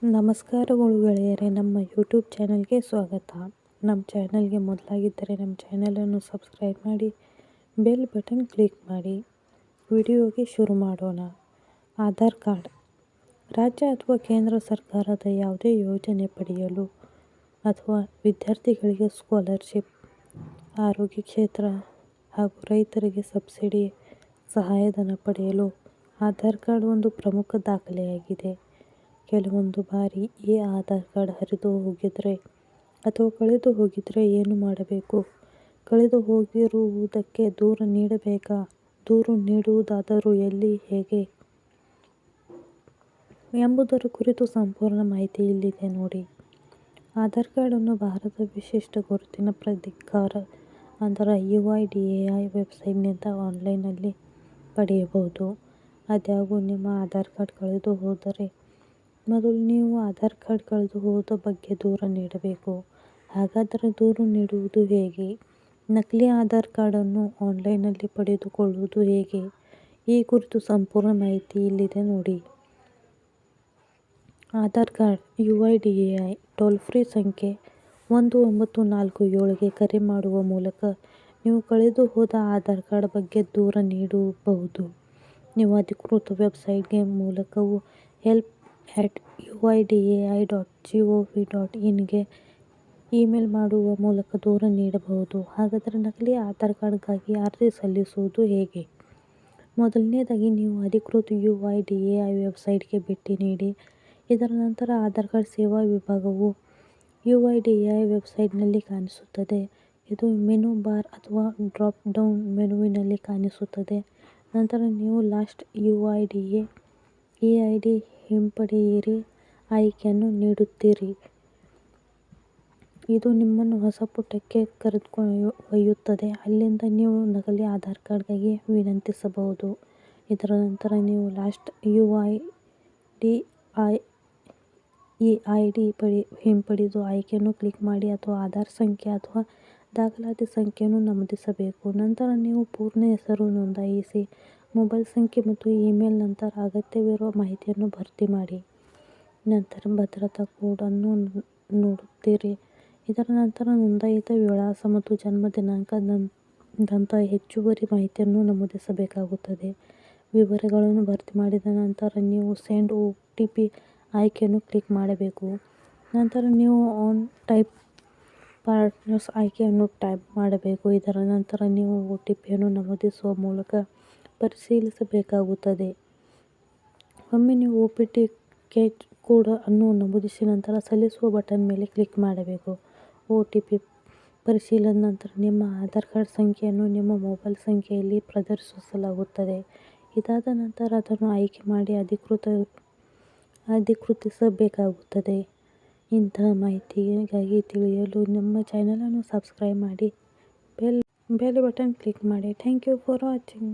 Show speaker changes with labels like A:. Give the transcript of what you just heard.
A: ನಮಸ್ಕಾರಗಳು ಗೆಳೆಯರೇ, ನಮ್ಮ ಯೂಟ್ಯೂಬ್ ಚಾನಲ್ಗೆ ಸ್ವಾಗತ. ನಮ್ಮ ಚಾನಲ್ಗೆ ಮೊದಲಾಗಿದ್ದರೆ ನಮ್ಮ ಚಾನಲನ್ನು ಸಬ್ಸ್ಕ್ರೈಬ್ ಮಾಡಿ, ಬೆಲ್ ಬಟನ್ ಕ್ಲಿಕ್ ಮಾಡಿ. ವಿಡಿಯೋಗೆ ಶುರು ಮಾಡೋಣ. ಆಧಾರ್ ಕಾರ್ಡ್. ರಾಜ್ಯ ಅಥವಾ ಕೇಂದ್ರ ಸರ್ಕಾರದ ಯಾವುದೇ ಯೋಜನೆ ಪಡೆಯಲು ಅಥವಾ ವಿದ್ಯಾರ್ಥಿಗಳಿಗೆ ಸ್ಕಾಲರ್ಶಿಪ್, ಆರೋಗ್ಯ ಕ್ಷೇತ್ರ ಹಾಗೂ ರೈತರಿಗೆ ಸಬ್ಸಿಡಿ ಸಹಾಯಧನ ಪಡೆಯಲು ಆಧಾರ್ ಕಾರ್ಡ್ ಒಂದು ಪ್ರಮುಖ ದಾಖಲೆಯಾಗಿದೆ. ಕೆಲವೊಂದು ಬಾರಿ ಈ ಆಧಾರ್ ಕಾರ್ಡ್ ಹರಿದು ಹೋಗಿದ್ರೆ ಅಥವಾ ಕಳೆದು ಹೋಗಿದ್ರೆ ಏನು ಮಾಡಬೇಕು? ಕಳೆದು ಹೋಗಿರುವುದಕ್ಕೆ ದೂರು ನೀಡಬೇಕಾ? ದೂರು ನೀಡುವುದಾದರೂ ಎಲ್ಲಿ, ಹೇಗೆ ಎಂಬುದರ ಕುರಿತು ಸಂಪೂರ್ಣ ಮಾಹಿತಿ ಇಲ್ಲಿದೆ ನೋಡಿ. ಆಧಾರ್ ಕಾರ್ಡನ್ನು ಭಾರತ ವಿಶಿಷ್ಟ ಗುರುತಿನ ಪ್ರಾಧಿಕಾರ ಅಂದರೆ UIDAI ವೆಬ್ಸೈಟ್ನಿಂದ ಆನ್ಲೈನ್ನಲ್ಲಿ ಪಡೆಯಬಹುದು. ಆದಾಗ್ಯೂ ನಿಮ್ಮ ಆಧಾರ್ ಕಾರ್ಡ್ ಕಳೆದು ಹೋದರೆ ಮೊದಲು ನೀವು ಆಧಾರ್ ಕಾರ್ಡ್ ಕಳೆದು ಹೋದ ಬಗ್ಗೆ ದೂರು ನೀಡಬೇಕು. ಹಾಗಾದರೆ ದೂರು ನೀಡುವುದು ಹೇಗೆ? ನಕಲಿ ಆಧಾರ್ ಕಾರ್ಡನ್ನು ಆನ್ಲೈನ್ನಲ್ಲಿ ಪಡೆದುಕೊಳ್ಳುವುದು ಹೇಗೆ? ಈ ಕುರಿತು ಸಂಪೂರ್ಣ ಮಾಹಿತಿ ಇಲ್ಲಿದೆ ನೋಡಿ. Aadhaar card UIDAI toll free ಸಂಖ್ಯೆ 1947ಗೆ ಕರೆ ಮಾಡುವ ಮೂಲಕ ನೀವು ಕಳೆದು ಹೋದ ಆಧಾರ್ ಕಾರ್ಡ್ ಬಗ್ಗೆ ದೂರು ನೀಡಬಹುದು. ನೀವು ಅಧಿಕೃತ ವೆಬ್ಸೈಟ್ಗೆ ಮೂಲಕವೂ help@uidai.gov.in ಗೆ ಇಮೇಲ್ ಮಾಡುವ ಮೂಲಕ ದೂರು ನೀಡಬಹುದು. ಹಾಗಾದರೆ ನಕಲಿ ಆಧಾರ್ ಕಾರ್ಡ್ಗಾಗಿ ಅರ್ಜಿ ಸಲ್ಲಿಸುವುದು ಹೇಗೆ? ಮೊದಲನೆಯದಾಗಿ ನೀವು ಅಧಿಕೃತ UIDAI ವೆಬ್ಸೈಟ್ಗೆ ಭೇಟಿ ನೀಡಿ. ಇದರ ನಂತರ ಆಧಾರ್ ಕಾರ್ಡ್ ಸೇವಾ ವಿಭಾಗವು UIDAI ವೆಬ್ಸೈಟ್ನಲ್ಲಿ ಕಾಣಿಸುತ್ತದೆ. ಇದು ಮೆನು ಬಾರ್ ಅಥವಾ ಡ್ರಾಪ್ ಡೌನ್ ಮೆನುವಿನಲ್ಲಿ ಕಾಣಿಸುತ್ತದೆ. ನಂತರ ನೀವು ಲಾಸ್ಟ್ UIDAI eID ಹಿಂಪಡೆಯಿರಿ ಆಯ್ಕೆಯನ್ನು ನೀಡುತ್ತೀರಿ. ಇದು ನಿಮ್ಮನ್ನು ಹೊಸ ಪುಟಕ್ಕೆ ಕರೆದೊಯ್ಯುತ್ತದೆ. ಅಲ್ಲಿಂದ ನೀವು ನಕಲಿ ಆಧಾರ್ ಕಾರ್ಡ್ಗಾಗಿ ವಿನಂತಿಸಬಹುದು. ಇದರ ನಂತರ ನೀವು ಲಾಸ್ಟ್ UIDAI eID ಹಿಂಪಡೆದು ಆಯ್ಕೆಯನ್ನು ಕ್ಲಿಕ್ ಮಾಡಿ ಅಥವಾ ಆಧಾರ್ ಸಂಖ್ಯೆ ಅಥವಾ ದಾಖಲಾತಿ ಸಂಖ್ಯೆಯನ್ನು ನಮೂದಿಸಬೇಕು. ನಂತರ ನೀವು ಪೂರ್ಣ ಹೆಸರು ನೋಂದಾಯಿಸಿ, ಮೊಬೈಲ್ ಸಂಖ್ಯೆ ಮತ್ತು ಇಮೇಲ್ ನಂತರ ಅಗತ್ಯವಿರುವ ಮಾಹಿತಿಯನ್ನು ಭರ್ತಿ ಮಾಡಿ. ನಂತರ ಭದ್ರತಾ ಕೋಡ್ ಅನ್ನು ನೋಡುತ್ತೀರಿ. ಇದರ ನಂತರ ನೋಂದಾಯಿತ ವಿಳಾಸ ಮತ್ತು ಜನ್ಮ ದಿನಾಂಕದಂತಹ ಹೆಚ್ಚುವರಿ ಮಾಹಿತಿಯನ್ನು ನಮೂದಿಸಬೇಕಾಗುತ್ತದೆ. ವಿವರಗಳನ್ನು ಭರ್ತಿ ಮಾಡಿದ ನಂತರ ನೀವು ಸೆಂಡ್ OTP ಆಯ್ಕೆಯನ್ನು ಕ್ಲಿಕ್ ಮಾಡಬೇಕು. ನಂತರ ನೀವು ಆನ್ ಟೈಪ್ ಪಾರ್ಟ್ನರ್ಸ್ ಆಯ್ಕೆಯನ್ನು ಟ್ಯಾಪ್ ಮಾಡಬೇಕು. ಇದರ ನಂತರ ನೀವು OTPಯನ್ನು ನಮೂದಿಸುವ ಮೂಲಕ ಪರಿಶೀಲಿಸಬೇಕಾಗುತ್ತದೆ. ಒಮ್ಮೆ ನೀವು OTP ಕ್ಯಾಚ್ ಕೋಡ್ ಅನ್ನು ನಮೂದಿಸಿ ನಂತರ ಸಲ್ಲಿಸುವ ಬಟನ್ ಮೇಲೆ ಕ್ಲಿಕ್ ಮಾಡಬೇಕು. OTP ಪರಿಶೀಲನೆ ನಂತರ ನಿಮ್ಮ ಆಧಾರ್ ಕಾರ್ಡ್ ಸಂಖ್ಯೆಯನ್ನು ನಿಮ್ಮ ಮೊಬೈಲ್ ಸಂಖ್ಯೆಯಲ್ಲಿ ಪ್ರದರ್ಶಿಸಲಾಗುತ್ತದೆ. ಇದಾದ ನಂತರ ಅದನ್ನು ಆಯ್ಕೆ ಮಾಡಿ ಅಧಿಕೃತಿಸಬೇಕಾಗುತ್ತದೆ. ಇಂತಹ ಮಾಹಿತಿಗಾಗಿ ತಿಳಿಯಲು ನಮ್ಮ ಚಾನಲನ್ನು ಸಬ್ಸ್ಕ್ರೈಬ್ ಮಾಡಿ, ಬೆಲ್ ಬಟನ್ ಕ್ಲಿಕ್ ಮಾಡಿ. Thank you for watching.